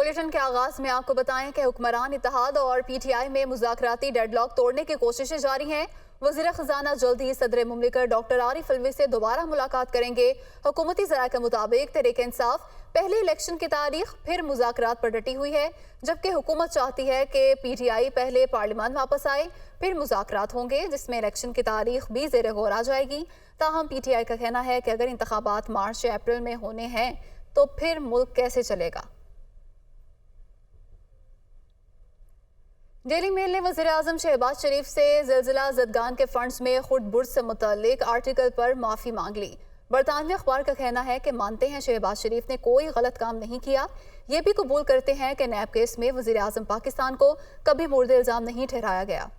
Bulletin के आगाज में आपको बताएं कि हुक्मरान इत्तेहाद और पीटीआई में मुज़ाकराती डेडलॉक तोड़ने की कोशिशें जारी हैं। वज़ीर ख़ज़ाना जल्द ही सदर मुमलिकत डॉक्टर आरिफ अलवी से दोबारा मुलाकात करेंगे। हुकूमती ज़राए के मुताबिक तहरीक इंसाफ पहले इलेक्शन की तारीख फिर मुज़ाकरात पर डटी हुई है, जबकि हुकूमत चाहती है कि पीटीआई पहले पार्लियामान वापस आए फिर मुज़ाकरात होंगे, जिसमें इलेक्शन की तारीख भी ज़ेर गौर आ जाएगी। ताहम पीटीआई का कहना है कि अगर इंतखाबात मार्च या अप्रैल में होने हैं तो फिर मुल्क कैसे चलेगा। डेली मेल ने वज़ीर आज़म शहबाज शरीफ से ज़िलज़िला ज़दगान के फंड्स में खुर्द बुर्द से मुतल्लिक आर्टिकल पर माफ़ी मांग ली। बरतानवी अखबार का कहना है कि मानते हैं शहबाज शरीफ ने कोई गलत काम नहीं किया, ये भी कबूल करते हैं कि नैब केस में वज़ीर आज़म पाकिस्तान को कभी मोर्द इल्ज़ाम नहीं ठहराया गया।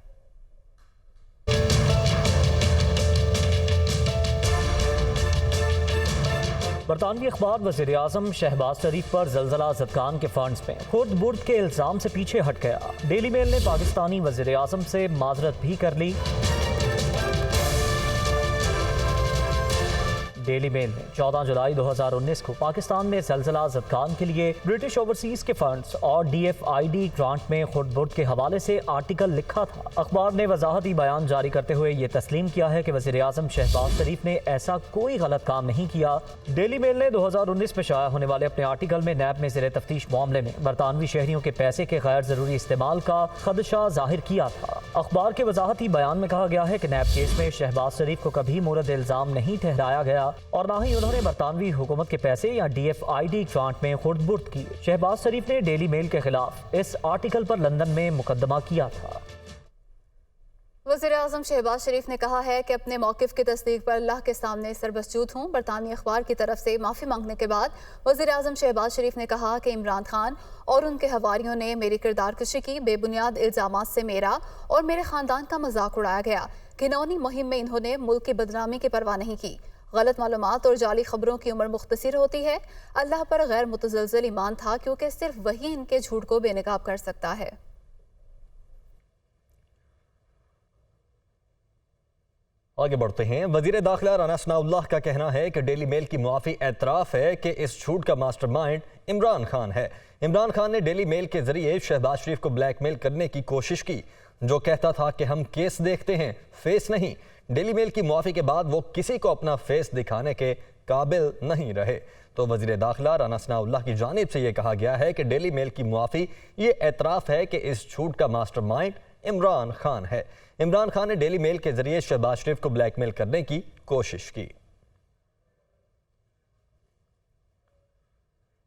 बरतानवी अखबार वज़ीर आज़म शहबाज शरीफ पर ज़िलज़िला ज़दगान के फंड्स में खुर्द बुर्द के इल्ज़ाम से पीछे हट गया। डेली मेल ने पाकिस्तानी वज़ीर आज़म से माजरत भी कर ली। डेली मेल ने 14 जुलाई 2019 को पाकिस्तान में ज़िलज़िला ज़दगान के लिए ब्रिटिश ओवरसीज के फंड्स और DFID ग्रांट में खुर्द बुर्द के हवाले से आर्टिकल लिखा था। अखबार ने वजाहती बयान जारी करते हुए ये तस्लीम किया है कि वज़ीर आज़म शहबाज शरीफ ने ऐसा कोई गलत काम नहीं किया। डेली मेल ने 2019 में शाया होने वाले अपने आर्टिकल में नैब में ज़ेर तफ्तीश मामले में बरतानवी शहरियों के पैसे के गैर ज़रूरी इस्तेमाल का खदशा जाहिर किया था। अखबार के वजाहती बयान में कहा गया है कि नैब केस में शहबाज शरीफ को कभी मोरद इल्ज़ाम नहीं ठहराया गया और ना ही उन्होंने बरतानवी हुकूमत के पैसे या DFID ग्रांट में खुर्द बुर्द की। शहबाज शरीफ ने डेली मेल के खिलाफ इस आर्टिकल पर लंदन में मुकदमा किया था। वज़ीर आज़म शहबाज शरीफ ने कहा है कि अपने मौक़िफ़ की तस्दीक पर अल्लाह के सामने सरबसजूद हूँ। बरतानवी अखबार की तरफ से माफ़ी मांगने के बाद वज़ीर आज़म शहबाज शरीफ ने कहा कि इमरान खान और उनके हवारियों ने मेरी किरदार कशी की, बेबुनियाद इल्ज़ामात से मेरा और मेरे ख़ानदान का मजाक उड़ाया गया। घिनौनी मुहिम में इन्होंने मुल्क की बदनामी की परवाह नहीं की। गलत मालूमात और जाली खबरों की उम्र मुख्तसर होती है। अल्लाह पर गैर मुतज़लज़ल ईमान था, क्योंकि सिर्फ वही इनके झूठ को बेनकाब कर सकता है। आगे बढ़ते हैं। वज़ीर दाखिला राना सनाउल्लाह का कहना है कि डेली मेल की मुआफ़ी एतराफ़ है कि इस झूठ का मास्टरमाइंड इमरान खान है। इमरान खान ने डेली मेल के जरिए शहबाज शरीफ को ब्लैकमेल करने की कोशिश की, जो कहता था कि हम केस देखते हैं, फेस नहीं। डेली मेल की मुआफ़ी के बाद वो किसी को अपना फेस दिखाने के काबिल नहीं रहे। तो वज़ीर दाखिला राना सनाउल्लाह की जानिब से ये कहा गया है कि डेली मेल की मुआफ़ी ये एतराफ़ है कि इस झूठ का मास्टरमाइंड इमरान खान है। इमरान खान ने डेली मेल के जरिए शहबाज शरीफ को ब्लैकमेल करने की कोशिश की।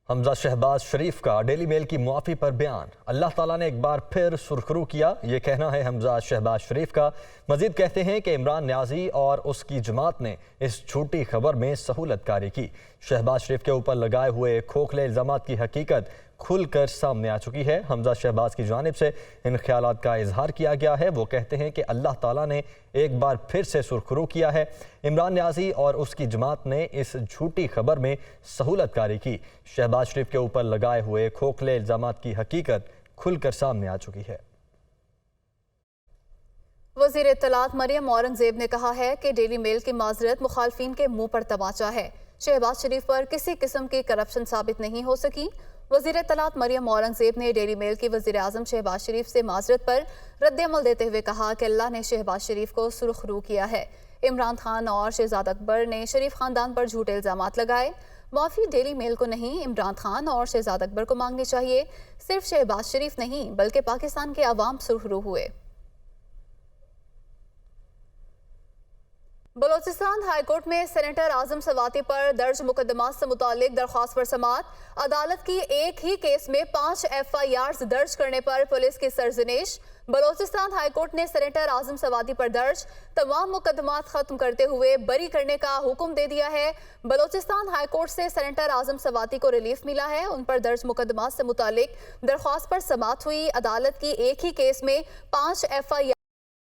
हमजा शहबाज शरीफ का डेली मेल की मुआफ़ी पर बयान। अल्लाह ताला ने एक बार फिर सुरखरू किया, ये कहना है हमजा शहबाज शरीफ का। मजीद कहते हैं कि इमरान न्याजी और उसकी जमात ने इस झूठी खबर में सहूलत कारी की। शहबाज शरीफ के ऊपर लगाए हुए खोखले इल्ज़ामात की हकीकत खुलकर सामने आ चुकी है। हमजा शहबाज की जानिब से इन ख्यालात का इजहार किया गया है। वो कहते हैं कि अल्लाह ताला ने एक बार फिर से सुरखरू किया है। इमरान न्याजी और उसकी जमात ने इस झूठी खबर में सहूलत कारी की। शहबाज शरीफ के ऊपर लगाए हुए खोखले इल्ज़ामात की हकीकत खुलकर सामने आ चुकी है। वज़ीर इत्तलात मरियम औरंगज़ेब ने कहा है कि डेली मेल की माजरत मुखालफिन के मुंह पर तमाचा है। शहबाज शरीफ पर किसी किस्म की करप्शन साबित नहीं हो सकी। वज़ीर इत्तलात मरियम औरंगज़ेब ने डेली मेल की वज़ीर आज़म शहबाज शरीफ से माजरत पर रद्द-ए-अमल देते हुए कहा कि अल्लाह ने शहबाज शरीफ को सुरखरू किया है। इमरान खान और शहजादा अकबर ने शरीफ खानदान पर झूठे इल्ज़ामात लगाए। माफ़ी डेली मेल को नहीं, इमरान खान और शहजादा अकबर को मांगनी चाहिए। सिर्फ शहबाज शरीफ नहीं बल्कि पाकिस्तान के अवाम सुरखरू हुए। बलोचिस्तान हाई कोर्ट में सेनेटर आजम सवाती पर दर्ज मुकदमात से मुतालिक दरख्वास्त पर समाअत। अदालत की एक ही केस में 5 FIRs दर्ज करने पर पुलिस की सरजनिश। बलोचिस्तान हाई कोर्ट ने सेनेटर आजम सवाती पर दर्ज तमाम मुकदमात खत्म करते हुए बरी करने का हुक्म दे दिया है। बलोचिस्तान हाई कोर्ट से सेनेटर आजम सवाती को रिलीफ मिला है। उन पर दर्ज मुकदमात से मुतालिक दरख्वास्त पर समाअत हुई। अदालत की एक ही केस में 5 FIR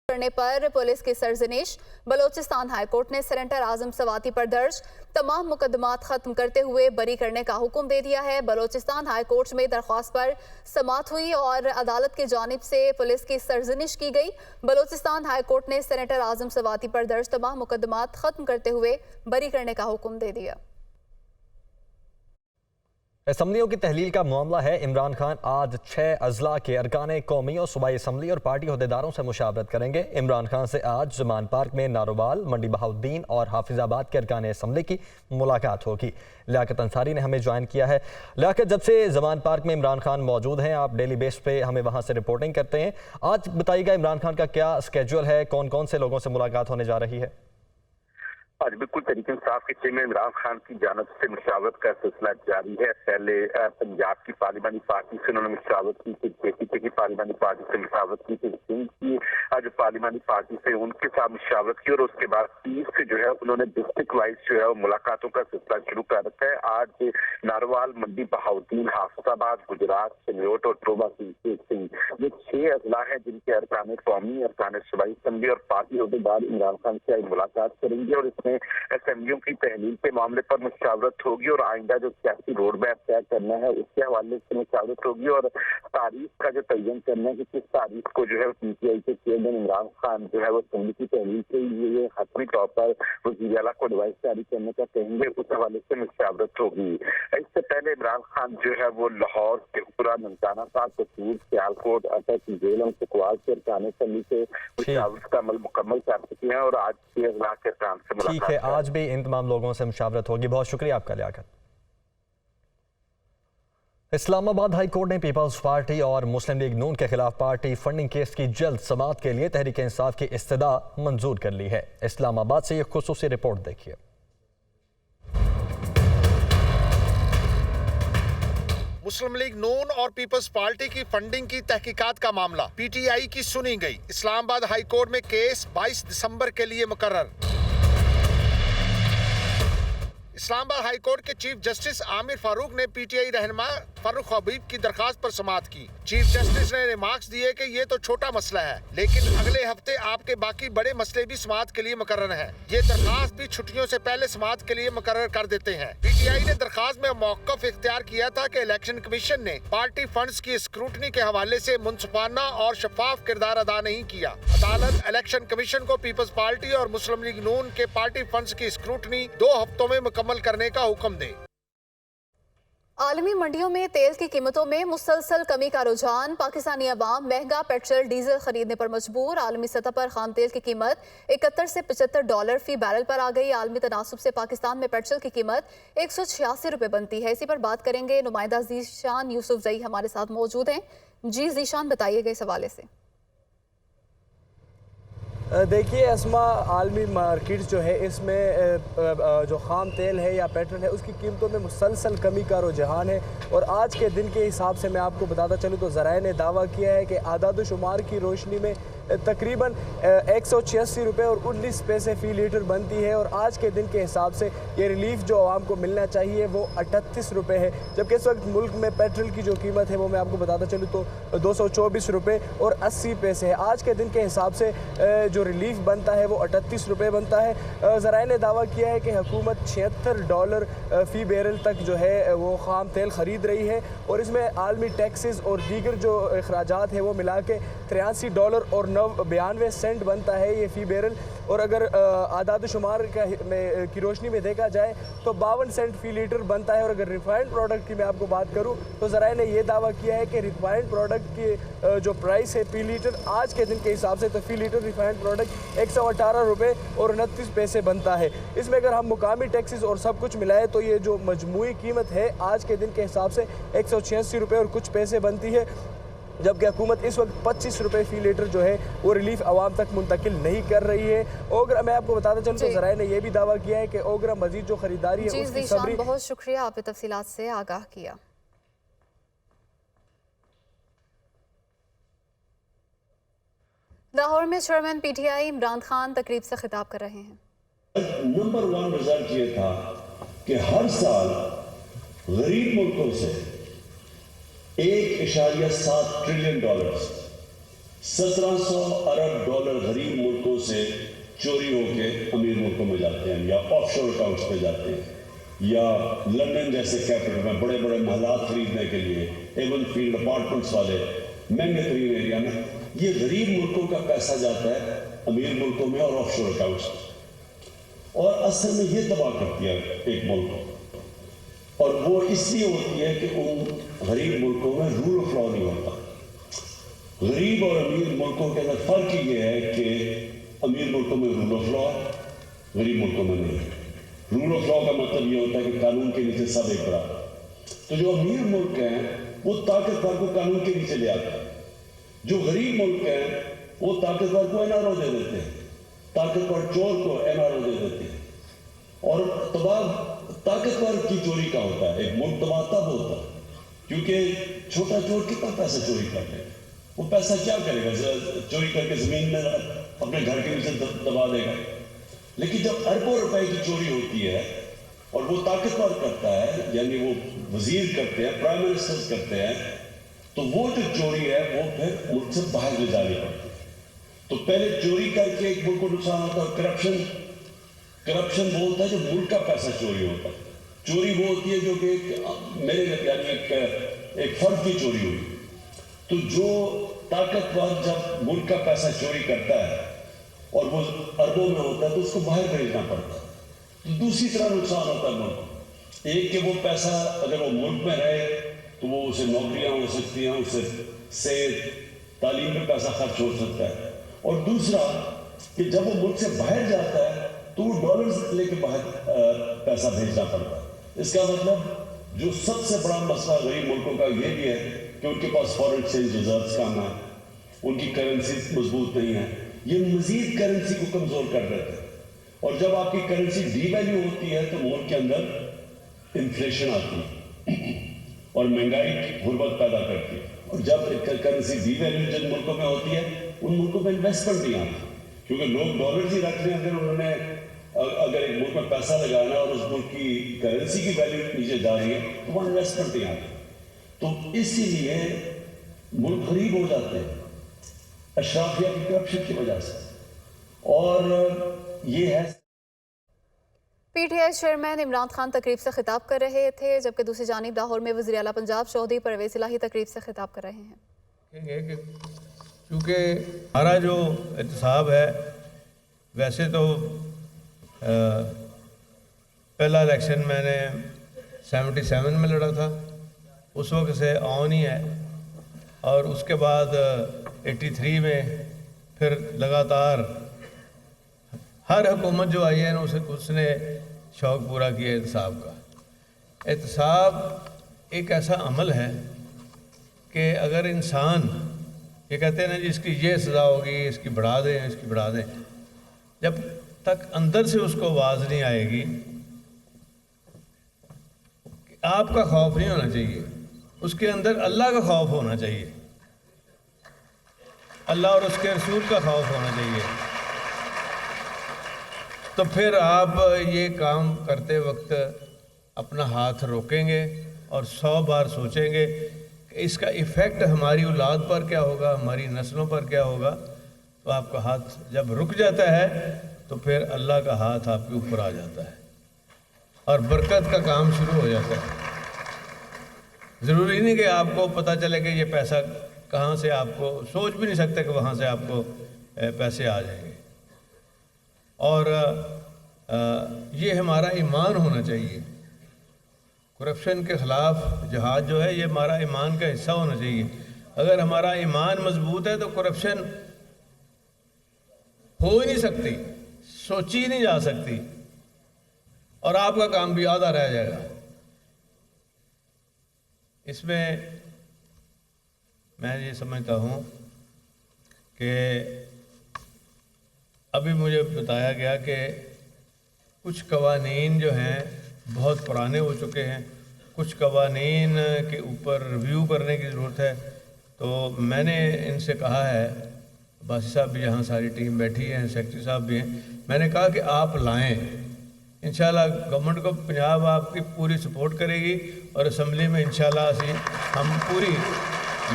करने पर पुलिस की सरजनिश। बलोचिस्तान हाई कोर्ट ने सेनेटर आजम सवाती पर दर्ज तमाम मुकदमात खत्म करते हुए बरी करने का हुक्म दे दिया है। बलोचिस्तान हाई कोर्ट में दरख्वास्त पर समाअत हुई और अदालत की जानिब से पुलिस की सरजनिश की गई। बलोचिस्तान हाई कोर्ट ने सेनेटर आजम सवाती पर दर्ज तमाम मुकदमात खत्म करते हुए बरी करने का हुक्म दे दिया। اسمبلیوں کی تحلیل کا معاملہ ہے۔ عمران خان آج 6 اضلاع کے ارکان قومی اور صوبائی اسمبلی اور پارٹی عہدیداروں سے مشاورت کریں گے۔ عمران خان سے آج زمان پارک میں نارووال، منڈی بہاؤالدین اور حافظ آباد کے ارکان اسمبلی کی ملاقات ہوگی۔ لیاقت انصاری نے ہمیں جوائن کیا ہے۔ لیاقت، جب سے زمان پارک میں عمران خان موجود ہیں، آپ ڈیلی بیس پہ ہمیں وہاں سے رپورٹنگ کرتے ہیں، آج بتائیے گا عمران خان کا کیا اسکیجول ہے، کون کون سے لوگوں سے ملاقات ہونے جا رہی ہے؟ آج بالکل تحریک انصاف کے چیئرمین عمران خان کی جانب سے مشاورت کا سلسلہ جاری ہے۔ پہلے پنجاب کی پارلیمانی پارٹی سے انہوں نے مشاورت کی، پھر KPK کی پارلیمانی پارٹی سے مشاورت کی، پھر سندھ کی جو پارلیمانی پارٹی سے ان کے ساتھ مشاورت کی، اور اس کے بعد 30 سے جو ہے انہوں نے ڈسٹرکٹ وائز جو ہے ملاقاتوں کا سلسلہ شروع کر رکھا ہے۔ آج نارووال، منڈی بہاؤالدین، حافظ آباد، گجرات، چنیوٹ اور ٹوبہ سنگھ، یہ 6 اضلاع ہیں جن کے ارکان قومی، ارکان صوبائی اسمبلی اور پارٹی عہدیدار عمران خان سے ملاقات کریں گے، اور اس میں اسمبلیوں کی تحلیل کے معاملے پر مشاورت ہوگی اور آئندہ جو سیاسی روڈ میپ طے کرنا ہے اس کے حوالے سے مشاورت ہوگی، اور تاریخ کا جو تعین کرنا ہے کہ کس تاریخ کو جو ہے PTI کے چیئرمین عمران خان جو ہے وہ اسمبلی کی تحلیل کے لیے حتمی طور پر وزیر اعلیٰ کو ایڈوائز جاری کرنے کا کہیں گے، اس حوالے سے مشاورت ہوگی۔ اس سے پہلے عمران خان جو ہے وہ لاہور، تریپورہ، ننکانہ صاحب، قصور، سیالکوٹ، اٹک، جیلم، سکوال سے ارکان اسمبلی سے مشاورت کا عمل مکمل کر چکے ہیں، اور آج 6 اضلاع کے ارکان سے ملاقات ٹھیک ہے، آج بھی ان تمام لوگوں سے مشاورت ہوگی۔ بہت شکریہ آپ کا لیاقت۔ اسلام آباد ہائی کورٹ نے پیپلز پارٹی اور مسلم لیگ نون کے خلاف پارٹی فنڈنگ کیس کی جلد سماعت کے لیے تحریک انصاف کی استدعا منظور کر لی ہے۔ اسلام آباد سے یہ خصوصی رپورٹ دیکھیے۔ مسلم لیگ نون اور پیپلز پارٹی کی فنڈنگ کی تحقیقات کا معاملہ PTI کی سنی گئی۔ اسلام آباد ہائی کورٹ میں کیس 22 دسمبر کے لیے مقرر۔ اسلام آباد ہائی کورٹ کے چیف جسٹس عامر فاروق نے PTI رہنما فاروق حبیب کی درخواست پر سماعت کی۔ چیف جسٹس نے ریمارکس دیے کہ یہ تو چھوٹا مسئلہ ہے، لیکن اگلے ہفتے آپ کے باقی بڑے مسئلے بھی سماعت کے لیے مقرر ہیں۔ یہ درخواست بھی چھٹیوں سے پہلے سماعت کے لیے مقرر کر دیتے ہیں۔ PTI نے درخواست میں موقف اختیار کیا تھا کہ الیکشن کمیشن نے پارٹی فنڈز کی اسکروٹنی کے حوالے سے منصفانہ اور شفاف کردار ادا نہیں کیا۔ عدالت الیکشن کمیشن کو پیپلز پارٹی اور مسلم لیگ نون کے پارٹی فنڈز کی اسکروٹنی 2 ہفتوں میں مکمل کرنے کا حکم دے۔ عالمی منڈیوں میں تیل کی قیمتوں میں مسلسل کمی کا رجحان، پاکستانی عوام مہنگا پیٹرول ڈیزل خریدنے پر مجبور۔ عالمی سطح پر خام تیل کی قیمت 71 سے $75 فی بیرل پر آ گئی۔ عالمی تناسب سے پاکستان میں پیٹرول کی قیمت 186 روپے بنتی ہے۔ اسی پر بات کریں گے، نمائندہ ذیشان یوسف زئی ہمارے ساتھ موجود ہیں۔ جی ذیشان، بتائیے گا اس حوالے سے۔ دیکھیے اسما، عالمی مارکیٹ جو ہے اس میں جو خام تیل ہے یا پیٹرول ہے اس کی قیمتوں میں مسلسل کمی کا رجحان ہے، اور آج کے دن کے حساب سے میں آپ کو بتاتا چلوں تو ذرائع نے دعویٰ کیا ہے کہ اعداد و شمار کی روشنی میں تقریباً 186 روپے اور 19 پیسے فی لیٹر بنتی ہے، اور آج کے دن کے حساب سے یہ ریلیف جو عوام کو ملنا چاہیے وہ 38 روپے ہے، جبکہ اس وقت ملک میں پیٹرول کی جو قیمت ہے وہ میں آپ کو بتاتا چلوں تو 224 روپے اور 80 پیسے ہے۔ آج کے دن کے حساب سے جو ریلیف بنتا ہے وہ 38 روپے بنتا ہے۔ ذرائع نے دعویٰ کیا ہے کہ حکومت $76 فی بیرل تک جو ہے وہ خام تیل خرید رہی ہے، اور اس میں عالمی ٹیکسز اور دیگر جو اخراجات ہیں وہ ملا کے $83 اور 92 سینٹ بنتا ہے یہ فی بیرل، اور اگر اعداد و شمار کی روشنی میں دیکھا جائے تو 52 سینٹ فی لیٹر بنتا ہے۔ اور اگر ریفائنڈ پروڈکٹ کی میں آپ کو بات کروں تو ذرائع نے یہ دعویٰ کیا ہے کہ ریفائنڈ پروڈکٹ کی جو پرائس ہے فی لیٹر آج کے دن کے حساب سے تو فی لیٹر ریفائنڈ پروڈکٹ 118 روپے اور 29 پیسے بنتا ہے۔ اس میں اگر ہم مقامی ٹیکسز اور سب کچھ ملائے تو یہ جو مجموعی قیمت ہے آج کے دن کے حساب سے 186 روپے اور کچھ پیسے بنتی ہے، جبکہ حکومت اس وقت 25 روپے فی لیٹر جو ہے وہ ریلیف عوام تک منتقل نہیں کر رہی ہے۔ اوگرا میں آپ کو بتاتا چلوں تو ذرائع نے یہ بھی دعویٰ کیا ہے کہ اوگرا مزید جو خریداری ہے اس کی صبری۔ بہت شکریہ، آپ نے تفصیلات سے آگاہ کیا۔ لاہور میں چیئرمین PTI عمران خان تقریب سے خطاب کر رہے ہیں۔ نمبر 1 رزلٹ یہ تھا کہ ہر سال غریب ملکوں سے $1.7 ٹریلین 1700 ارب ڈالر غریب ملکوں سے چوری ہو کے امیر ملکوں میں جاتے ہیں، یا آف شور اکاؤنٹس پہ جاتے ہیں، یا لندن جیسے کیپٹل میں بڑے بڑے محلات خریدنے کے لیے ایون فیلڈ اپارٹمنٹس والے مہنگے ترین ایریا میں یہ غریب ملکوں کا پیسہ جاتا ہے امیر ملکوں میں اور آف شور اکاؤنٹس، اور اصل میں یہ تباہ کرتی ہے ایک ملک کو۔ اور وہ اس لیے ہوتی ہے کہ ان غریب ملکوں میں رول آف لا نہیں ہوتا. غریب اور امیر ملکوں کے اندر فرق یہ ہے کہ امیر ملکوں میں رول آف لا، غریب ملکوں میں نہیں. رول آف لا کا مطلب یہ ہوتا ہے کہ قانون کے نیچے سب ایک برابر. تو جو امیر ملک ہیں وہ طاقتور کو قانون کے نیچے لے آتے ہیں. جو غریب ملک ہیں وہ طاقتور کو این آر او دے دیتے ہیں، طاقتور چور کو این آر او دے دیتے ہیں. اور تباہ طاقتور کی چوری کا ہوتا ہے. ایک ملک تباہ تب ہوتا ہے کیونکہ چھوٹا چور کتنا پیسہ چوری کر لے گا. وہ پیسہ کیا کرے گا؟ چوری کر کے زمین میں اپنے گھر کے نیچے دبا دے گا. لیکن جب اربوں روپے کی چوری ہوتی ہے اور وہ طاقتور کرتا ہے، یعنی وہ وزیر کرتے ہیں، پرائم منسٹر کرتے ہیں، تو وہ جو چوری ہے وہ پھر ملک سے باہر لے جانی پڑتی ہے. تو پہلے چوری کر کے ایک ملک کو نقصان ہوتا ہے. کرپشن وہ ہوتا ہے جو ملک کا پیسہ چوری ہوتا ہے. چوری وہ ہوتی ہے جو کہ میرے یعنی ایک فرد کی چوری ہوئی. تو جو طاقتور جب ملک کا پیسہ چوری کرتا ہے اور وہ اربوں میں ہوتا ہے تو اس کو باہر بھیجنا پڑتا ہے. تو دوسری طرح نقصان ہوتا ہے ملک کو. ایک کہ وہ پیسہ اگر وہ ملک میں رہے تو وہ اسے نوکریاں ہو سکتی ہیں، اسے صحت تعلیم پہ پیسہ خرچ ہو سکتا ہے. اور دوسرا کہ جب وہ ملک سے باہر جاتا ہے تو وہ ڈالرز لے کے باہر پیسہ بھیجنا پڑتا ہے. اس کا مطلب جو سب سے بڑا مسئلہ غریب ملکوں کا یہ بھی ہے کہ ان کے پاس فارن ایکسچینج ریزروز کم ہے، ان کی کرنسی مضبوط نہیں ہے. یہ مزید کرنسی کو کمزور کر دیتے ہیں. اور جب آپ کی کرنسی ڈی ویلیو ہوتی ہے تو ملک کے اندر انفلیشن آتی ہے اور مہنگائی کی غربت پیدا کرتی ہے. اور جب کرنسی ڈی ویلیو جن ملکوں میں ہوتی ہے ان ملکوں میں انویسٹمنٹ نہیں آتی، کیونکہ لوگ ڈالرز ہی رکھ رہے ہیں. اگر انہوں نے اگر ایک ملک میں پیسہ لگانا اور اس ملک کی کرنسی کی ویلیو نیچے جا رہی ہے تو وہ انویسٹمنٹ نہیں آتی. تو اسی لیے ملک غریب ہو جاتے ہیں اشرافیہ کی کرپشن کی وجہ سے. اور یہ ہے P T I chairman Imran Khan تقریب سے خطاب کر رہے تھے، جبکہ دوسری جانب لاہور میں وزیر اعلیٰ پنجاب چودھری پرویز الہی تقریب سے خطاب کر رہے ہیں. کیونکہ ہمارا جو احتساب ہے، ویسے تو پہلا الیکشن میں نے 77 میں لڑا تھا، اس وقت سے آن ہی ہے. اور اس کے بعد 83 میں پھر لگاتار ہر حکومت جو آئی ہے نا اس نے شوق پورا کیا احتساب کا. احتساب ایک ایسا عمل ہے کہ اگر انسان یہ کہتے ہیں نا جی اس کی یہ سزا ہوگی، اس کی بڑھا دیں، اس کی بڑھا دیں، جب تک اندر سے اس کو آواز نہیں آئے گی. آپ کا خوف نہیں ہونا چاہیے، اس کے اندر اللہ کا خوف ہونا چاہیے، اللہ اور اس کے رسول کا خوف ہونا چاہیے. تو پھر آپ یہ کام کرتے وقت اپنا ہاتھ روکیں گے اور 100 بار سوچیں گے کہ اس کا ایفیکٹ ہماری اولاد پر کیا ہوگا، ہماری نسلوں پر کیا ہوگا. تو آپ کا ہاتھ جب رک جاتا ہے تو پھر اللہ کا ہاتھ آپ کے اوپر آ جاتا ہے اور برکت کا کام شروع ہو جاتا ہے. ضروری نہیں کہ آپ کو پتہ چلے کہ یہ پیسہ کہاں سے، آپ کو سوچ بھی نہیں سکتے کہ وہاں سے آپ کو پیسے آ جائیں گے. اور یہ ہمارا ایمان ہونا چاہیے. کرپشن کے خلاف جہاد جو ہے یہ ہمارا ایمان کا حصہ ہونا چاہیے. اگر ہمارا ایمان مضبوط ہے تو کرپشن ہو ہی نہیں سکتی، سوچی ہی نہیں جا سکتی، اور آپ کا کام بھی آدھا رہ جائے گا. اس میں میں یہ سمجھتا ہوں کہ ابھی مجھے بتایا گیا کہ کچھ قوانین جو ہیں بہت پرانے ہو چکے ہیں، کچھ قوانین کے اوپر ریویو کرنے کی ضرورت ہے. تو میں نے ان سے کہا ہے، باسی صاحب بھی یہاں ساری ٹیم بیٹھی ہے، سیکرٹری صاحب بھی ہیں، میں نے کہا کہ آپ لائیں. انشاءاللہ گورنمنٹ کو پنجاب آپ کی پوری سپورٹ کرے گی اور اسمبلی میں انشاءاللہ ہم پوری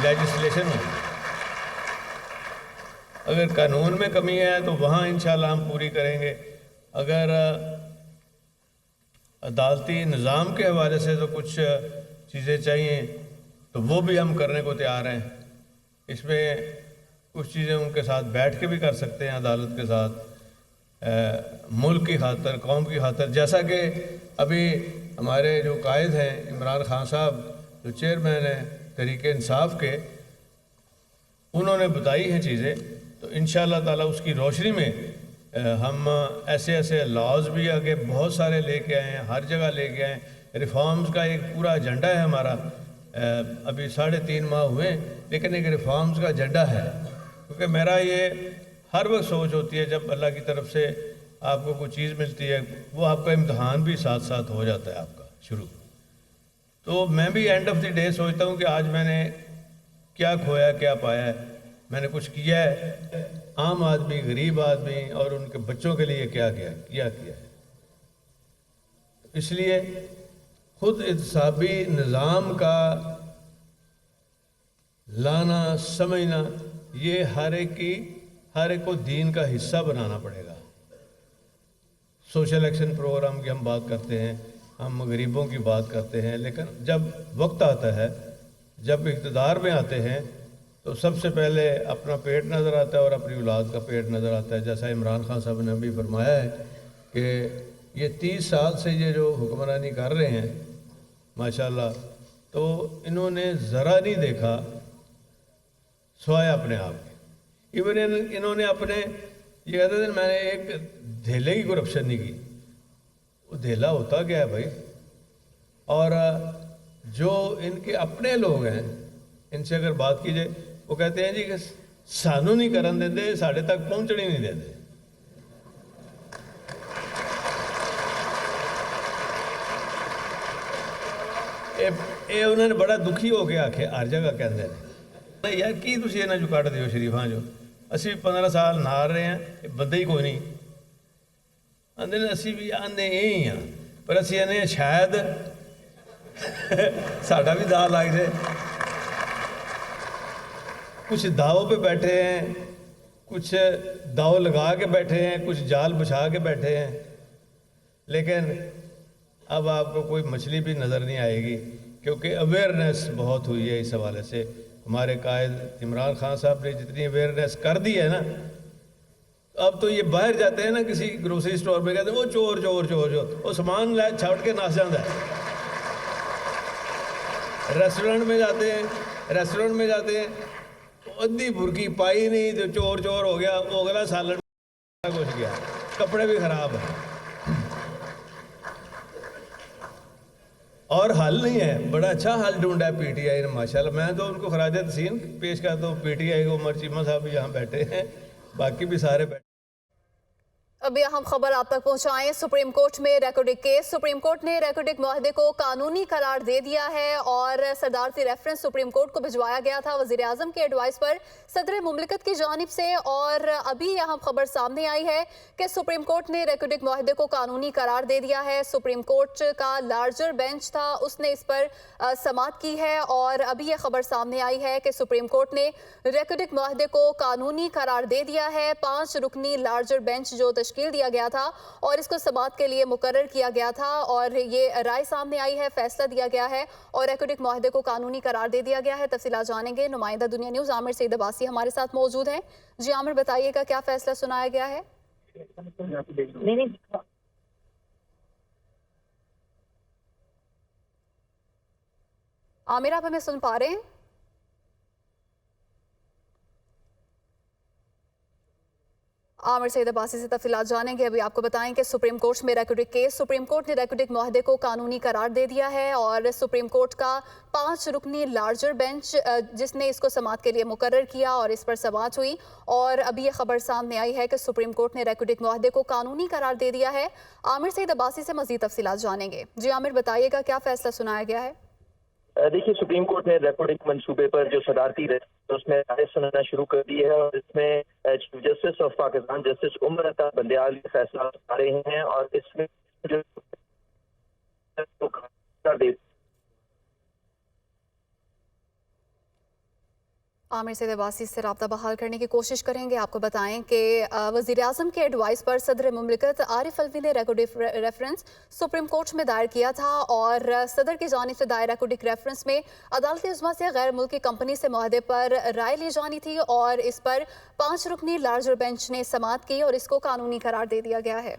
لیجسلیشن ہوگی. اگر قانون میں کمی ہے تو وہاں انشاءاللہ ہم پوری کریں گے. اگر عدالتی نظام کے حوالے سے تو کچھ چیزیں چاہیے تو وہ بھی ہم کرنے کو تیار ہیں. اس میں کچھ چیزیں ان کے ساتھ بیٹھ کے بھی کر سکتے ہیں عدالت کے ساتھ. मुल्क की खातर, कौम की खातर, जैसा कि अभी हमारे जो कायद हैं इमरान खान साहब जो चेयरमैन हैं तहरीक इंसाफ के, उन्होंने बताई हैं चीज़ें, तो इंशाअल्लाह ताला उसकी रोशनी में हम ऐसे ऐसे लॉज भी आगे बहुत सारे लेके आए हैं, हर जगह लेके आए हैं। रिफॉर्म्स का एक पूरा एजेंडा है हमारा, अभी 3.5 माह हुए, लेकिन एक रिफॉर्म्स का एजेंडा है। क्योंकि मेरा ये हर वक्त सोच होती है, जब अल्लाह की तरफ से आपको कोई चीज़ मिलती है, वो आपका इम्तहान भी साथ साथ हो जाता है आपका शुरू। तो मैं भी एंड ऑफ द डे सोचता हूँ कि आज मैंने क्या खोया, क्या पाया है, मैंने कुछ किया है आम आदमी, गरीब आदमी और उनके बच्चों के लिए क्या किया है। इसलिए खुद इत्साबी निज़ाम का लाना, समझना, ये हर एक को दीन का हिस्सा बनाना पड़ेगा। सोशल एक्शन प्रोग्राम की हम बात करते हैं, हम गरीबों की बात करते हैं, लेकिन जब वक्त आता है, जब इक़्तिदार में आते हैं, तो सबसे पहले अपना पेट नज़र आता है और अपनी औलाद का पेट नज़र आता है। जैसा इमरान खान साहब ने भी फरमाया है कि ये 30 साल से ये जो हुक्मरानी कर रहे हैं माशाल्लाह, तो इन्होंने ज़रा नहीं देखा स्वाय अपने आप के। इवन इन्होंने अपने, ये कहते थे मैंने एक धेले की करप्शन नहीं की, वो धेला होता क्या है भाई। और जो इनके अपने लोग हैं, इनसे अगर बात की जाए, वो कहते हैं जी कि सानू नहीं करन देंदे, साढ़े तक पहुँचने नहीं देंदे। ये उन्होंने बड़ा दुखी हो के आखे, हर जगह कहते हैं नहीं यार की तुम इन्हों चो कढ़ दो शरीफा जो, असी भी 15 साल नार रहे हैं, बंदे ही कोई नहीं। आंदे ने असी भी आंदे यही हाँ, पर असी आने शायद साड़ा भी दाल लग जाए। कुछ दावों पे बैठे हैं, कुछ दाव लगा के बैठे हैं, कुछ जाल बिछा के बैठे हैं, लेकिन अब आपको कोई मछली भी नज़र नहीं आएगी, क्योंकि अवेयरनेस बहुत हुई है इस हवाले से। हमारे कायद इमरान खान साहब ने जितनी अवेयरनेस कर दी है ना, अब तो ये बाहर जाते हैं ना किसी ग्रोसरी स्टोर में, कहते हैं वो चोर चोर चोर चोर, वो सामान ला छाट के नाश जाता है। रेस्टोरेंट में जाते हैं अद्धी बुरकी पाई नहीं तो चोर चोर हो गया, वो अगला सालन घुस गया, कपड़े भी खराब है और हल नहीं है। बड़ा अच्छा हल ढूंढा है पीटीआई ने माशाल्लाह। मैं तो उनको खराज तहसीन पेश करता हूँ, पीटीआई को। उमर चीमा साहब भी यहाँ बैठे हैं, बाकी भी सारे बैठे। अभी अहम खबर आप तक पहुंचाएं। सुप्रीम कोर्ट में रेकॉर्डिंग केस। सुप्रीम कोर्ट ने रेकॉर्डिंग मुआहदे को कानूनी करार दे दिया है और सदारती रेफरेंस सुप्रीम कोर्ट को भिजवाया गया था वजीर आजम के एडवाइस पर सदर मुमलिकत की जानिब से। और अभी अहम खबर सामने आई है कि सुप्रीम कोर्ट ने रेकॉर्डिंग मुआहदे को कानूनी करार दे दिया है। सुप्रीम कोर्ट का लार्जर बेंच था, उसने इस पर समाअत की है और अभी यह खबर सामने आई है कि सुप्रीम कोर्ट ने रेकॉर्डिंग मुआहदे को कानूनी करार दे दिया है। 5 रुकनी लार्जर बेंच जो तश्कील दिया गया था और इसको समाअत के लिए मुकर्रर किया गया था और ये राय सामने आई है, फैसला दिया गया है और रेकॉर्डिंग मुआहदे को कानूनी करार दे दिया गया है। तफसीलात जानेंगे। नुमाइंदा दुनिया न्यूज़ आमिर सईद अब्बासी हमारे साथ मौजूद हैं। जी आमिर, बताइएगा क्या फैसला सुनाया गया है? आमिर, आप हमें सुन पा रहे हैं? आमिर सईद अब्बासी से तफसीलात जानेंगे। अभी आपको बताएं कि सुप्रीम कोर्ट में रेकॉर्डिंग केस। सुप्रीम कोर्ट ने रेकॉर्डिंग मुआहदे को कानूनी करार दे दिया है और सुप्रीम कोर्ट का 5 रुकनी लार्जर बेंच जिसने इसको समाअत के लिए मुकर्रर किया और इस पर समाअत हुई और अभी ये खबर सामने आई है कि सुप्रीम कोर्ट ने रेकॉर्डिंग मुआहदे को कानूनी करार दे दिया है। आमिर सईद अब्बासी से मजीद तफसीलात जानेंगे। जी आमिर, बताइएगा क्या फैसला सुनाया गया है? देखिए, सुप्रीम कोर्ट ने रेकॉर्डिंग मंसूबे पर जो सदारती उसमें राय सुनाना शुरू कर दी है और इसमें chief justice of Pakistan justice Umar Ata Bandial फैसला आ रहे हैं और इसमें जो आमिर सईद अब्बासी से रब्ता बहाल करने की कोशिश करेंगे। आपको बताएं कि वज़ीर आज़म के एडवाइस पर सदर मुमलिकत आरिफ अलवी ने रेकॉर्डिक रेफरेंस सुप्रीम कोर्ट में दायर किया था और सदर की जानिब से दायर रेकॉर्डिक रेफरेंस में अदालत उज़्मा से गैर मुल्की कंपनी से मुआहदे पर राय ली जानी थी और इस पर 5 रुकनी लार्जर बेंच ने समाअत की और इसको कानूनी करार दे दिया गया है।